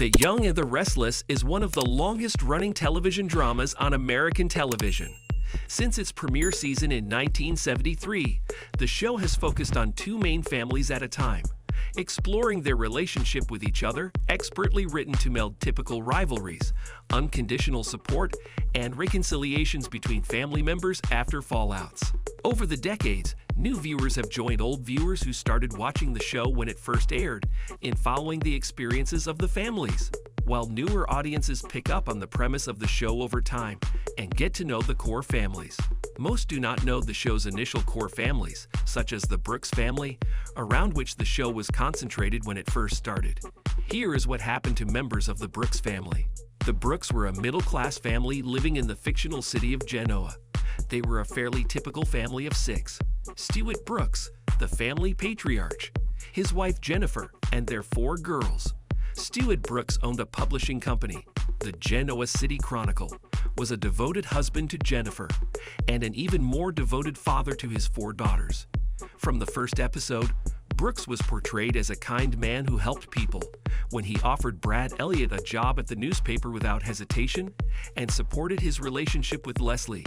The Young and the Restless is one of the longest-running television dramas on American television. Since its premiere season in 1973, the show has focused on two main families at a time, exploring their relationship with each other, expertly written to meld typical rivalries, unconditional support, and reconciliations between family members after fallouts. Over the decades, new viewers have joined old viewers who started watching the show when it first aired in following the experiences of the families, while newer audiences pick up on the premise of the show over time and get to know the core families. Most do not know the show's initial core families, such as the Brooks family, around which the show was concentrated when it first started. Here is what happened to members of the Brooks family. The Brooks were a middle-class family living in the fictional city of Genoa. They were a fairly typical family of six. Stewart Brooks, the family patriarch, his wife Jennifer, and their four girls. Stewart Brooks owned a publishing company, the Genoa City Chronicle, was a devoted husband to Jennifer, and an even more devoted father to his four daughters. From the first episode, Brooks was portrayed as a kind man who helped people when he offered Brad Elliott a job at the newspaper without hesitation and supported his relationship with Leslie.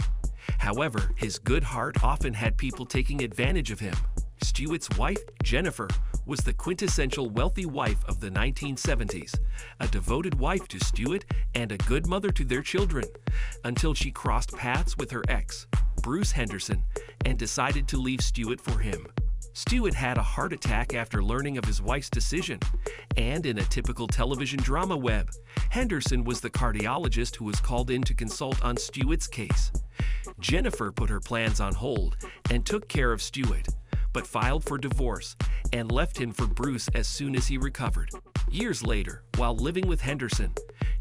However, his good heart often had people taking advantage of him. Stewart's wife, Jennifer, was the quintessential wealthy wife of the 1970s, a devoted wife to Stewart and a good mother to their children, until she crossed paths with her ex, Bruce Henderson, and decided to leave Stewart for him. Stewart had a heart attack after learning of his wife's decision, and in a typical television drama web, Henderson was the cardiologist who was called in to consult on Stewart's case. Jennifer put her plans on hold and took care of Stewart, but filed for divorce and left him for Bruce as soon as he recovered. Years later, while living with Henderson,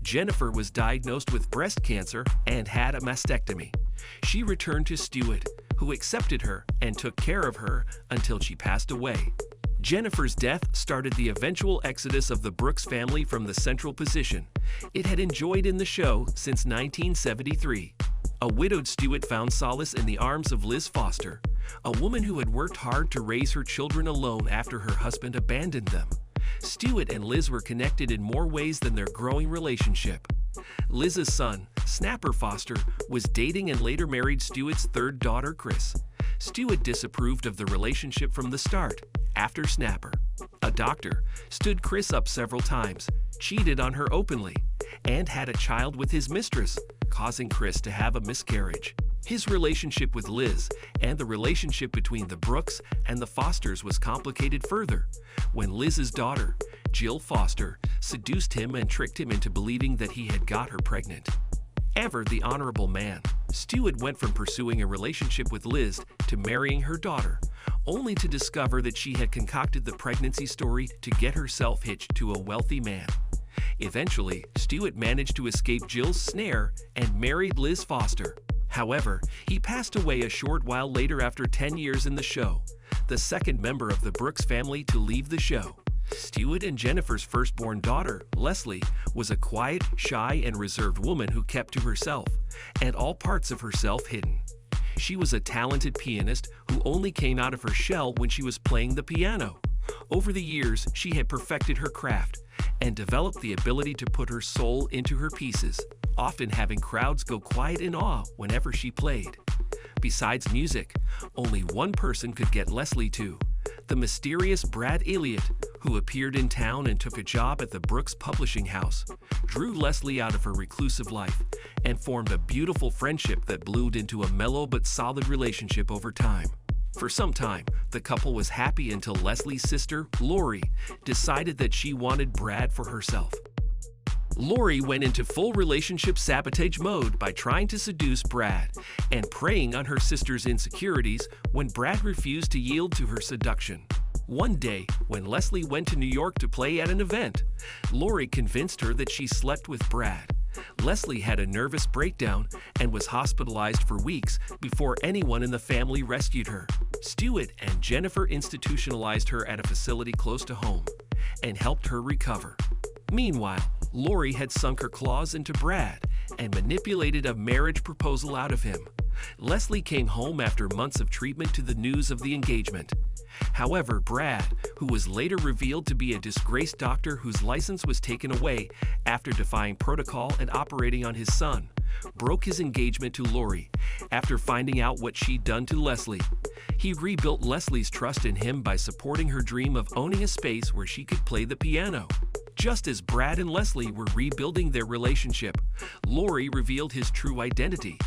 Jennifer was diagnosed with breast cancer and had a mastectomy. She returned to Stewart, who accepted her and took care of her until she passed away. Jennifer's death started the eventual exodus of the Brooks family from the central position it had enjoyed in the show since 1973. A widowed Stewart found solace in the arms of Liz Foster, a woman who had worked hard to raise her children alone after her husband abandoned them. Stewart and Liz were connected in more ways than their growing relationship. Liz's son, Snapper Foster, was dating and later married Stewart's third daughter, Chris. Stewart disapproved of the relationship from the start. After Snapper, a doctor, stood Chris up several times, cheated on her openly, and had a child with his mistress, causing Chris to have a miscarriage. His relationship with Liz and the relationship between the Brooks and the Fosters was complicated further when Liz's daughter, Jill Foster, seduced him and tricked him into believing that he had got her pregnant. Ever the honorable man, Stewart went from pursuing a relationship with Liz to marrying her daughter, only to discover that she had concocted the pregnancy story to get herself hitched to a wealthy man. Eventually, Stewart managed to escape Jill's snare and married Liz Foster. However, he passed away a short while later after 10 years in the show, the second member of the Brooks family to leave the show. Stewart and Jennifer's firstborn daughter, Leslie, was a quiet, shy, and reserved woman who kept to herself, and all parts of herself hidden. She was a talented pianist who only came out of her shell when she was playing the piano. Over the years, she had perfected her craft and developed the ability to put her soul into her pieces, often having crowds go quiet in awe whenever she played. Besides music, only one person could get Leslie to: the mysterious Brad Elliott, who appeared in town and took a job at the Brooks Publishing House, drew Leslie out of her reclusive life, and formed a beautiful friendship that bloomed into a mellow but solid relationship over time. For some time, the couple was happy until Leslie's sister, Lori, decided that she wanted Brad for herself. Lori went into full relationship sabotage mode by trying to seduce Brad and preying on her sister's insecurities when Brad refused to yield to her seduction. One day, when Leslie went to New York to play at an event, Lori convinced her that she slept with Brad. Leslie had a nervous breakdown and was hospitalized for weeks before anyone in the family rescued her. Stewart and Jennifer institutionalized her at a facility close to home and helped her recover. Meanwhile, Lori had sunk her claws into Brad and manipulated a marriage proposal out of him. Leslie came home after months of treatment to the news of the engagement. However, Brad, who was later revealed to be a disgraced doctor whose license was taken away after defying protocol and operating on his son, broke his engagement to Lori after finding out what she'd done to Leslie. He rebuilt Leslie's trust in him by supporting her dream of owning a space where she could play the piano. Just as Brad and Leslie were rebuilding their relationship, Lori revealed his true identity,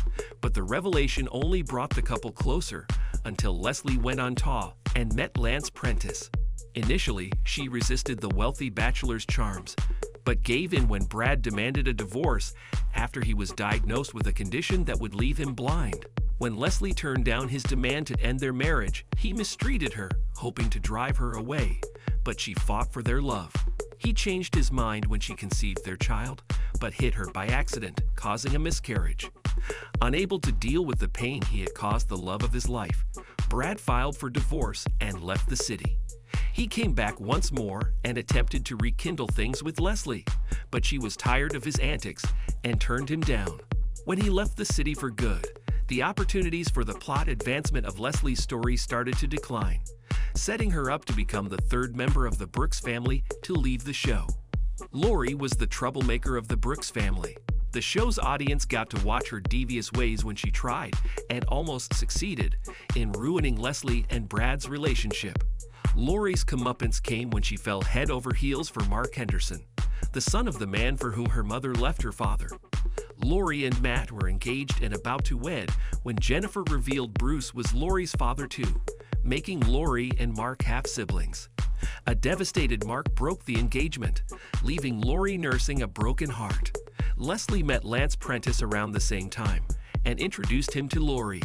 but the revelation only brought the couple closer until Leslie went on tour and met Lance Prentiss. Initially, she resisted the wealthy bachelor's charms, but gave in when Brad demanded a divorce after he was diagnosed with a condition that would leave him blind. When Leslie turned down his demand to end their marriage, he mistreated her, hoping to drive her away, but she fought for their love. He changed his mind when she conceived their child, but hit her by accident, causing a miscarriage. Unable to deal with the pain he had caused the love of his life, Brad filed for divorce and left the city. He came back once more and attempted to rekindle things with Leslie, but she was tired of his antics and turned him down. When he left the city for good, the opportunities for the plot advancement of Leslie's story started to decline, setting her up to become the third member of the Brooks family to leave the show. Lori was the troublemaker of the Brooks family. The show's audience got to watch her devious ways when she tried, and almost succeeded, in ruining Leslie and Brad's relationship. Lori's comeuppance came when she fell head over heels for Mark Henderson, the son of the man for whom her mother left her father. Lori and Matt were engaged and about to wed when Jennifer revealed Bruce was Lori's father too, making Lori and Mark half-siblings. A devastated Mark broke the engagement, leaving Lori nursing a broken heart. Leslie met Lance Prentiss around the same time and introduced him to Lori.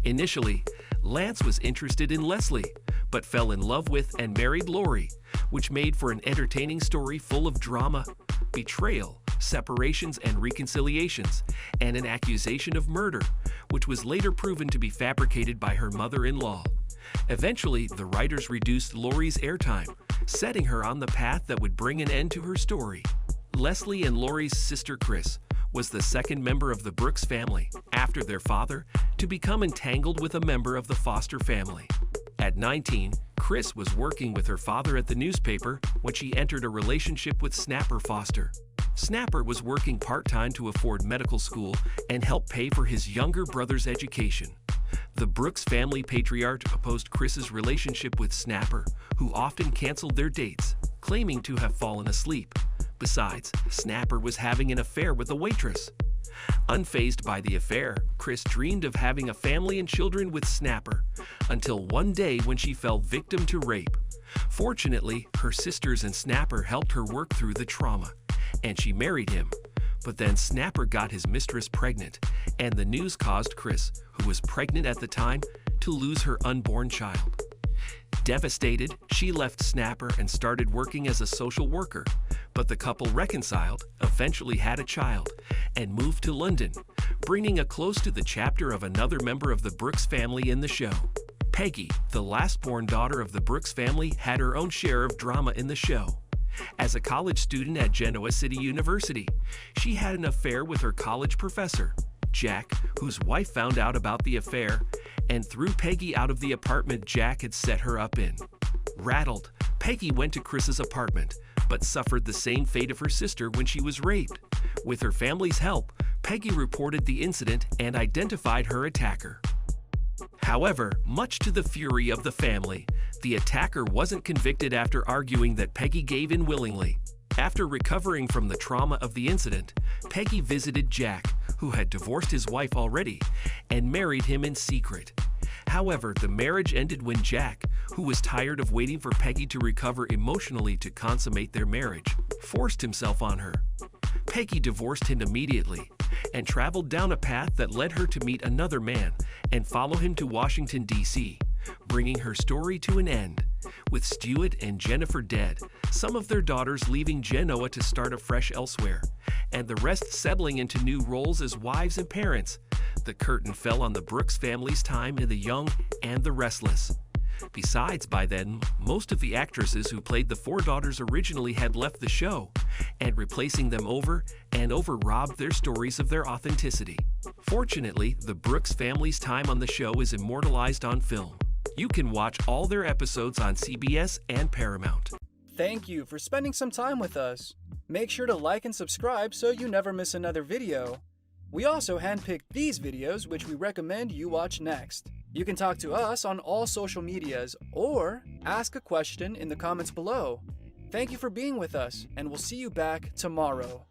Initially, Lance was interested in Leslie, but fell in love with and married Lori, which made for an entertaining story full of drama, betrayal, separations and reconciliations, and an accusation of murder, which was later proven to be fabricated by her mother-in-law. Eventually, the writers reduced Lori's airtime, setting her on the path that would bring an end to her story. Leslie and Lori's sister Chris was the second member of the Brooks family, after their father, to become entangled with a member of the Foster family. At 19, Chris was working with her father at the newspaper when she entered a relationship with Snapper Foster. Snapper was working part-time to afford medical school and help pay for his younger brother's education. The Brooks family patriarch opposed Chris's relationship with Snapper, who often canceled their dates, claiming to have fallen asleep. Besides, Snapper was having an affair with a waitress. Unfazed by the affair, Chris dreamed of having a family and children with Snapper, until one day when she fell victim to rape. Fortunately, her sisters and Snapper helped her work through the trauma, and she married him. But then Snapper got his mistress pregnant, and the news caused Chris, who was pregnant at the time, to lose her unborn child. Devastated, she left Snapper and started working as a social worker, but the couple reconciled, eventually had a child, and moved to London, bringing a close to the chapter of another member of the Brooks family in the show. Peggy, the last-born daughter of the Brooks family, had her own share of drama in the show. As a college student at Genoa City University, she had an affair with her college professor, Jack, whose wife found out about the affair and threw Peggy out of the apartment Jack had set her up in. Rattled, Peggy went to Chris's apartment, but suffered the same fate of her sister when she was raped. With her family's help, Peggy reported the incident and identified her attacker. However, much to the fury of the family, the attacker wasn't convicted after arguing that Peggy gave in willingly. After recovering from the trauma of the incident, Peggy visited Jack, who had divorced his wife already, and married him in secret. However, the marriage ended when Jack, who was tired of waiting for Peggy to recover emotionally to consummate their marriage, forced himself on her. Peggy divorced him immediately and traveled down a path that led her to meet another man and follow him to Washington, D.C., bringing her story to an end. With Stuart and Jennifer dead, some of their daughters leaving Genoa to start afresh elsewhere, and the rest settling into new roles as wives and parents, the curtain fell on the Brooks family's time in The Young and the Restless. Besides, by then, most of the actresses who played the four daughters originally had left the show, and replacing them over and over robbed their stories of their authenticity. Fortunately, the Brooks family's time on the show is immortalized on film. You can watch all their episodes on CBS and Paramount. Thank you for spending some time with us. Make sure to like and subscribe so you never miss another video. We also handpicked these videos which we recommend you watch next. You can talk to us on all social medias or ask a question in the comments below. Thank you for being with us, and we'll see you back tomorrow.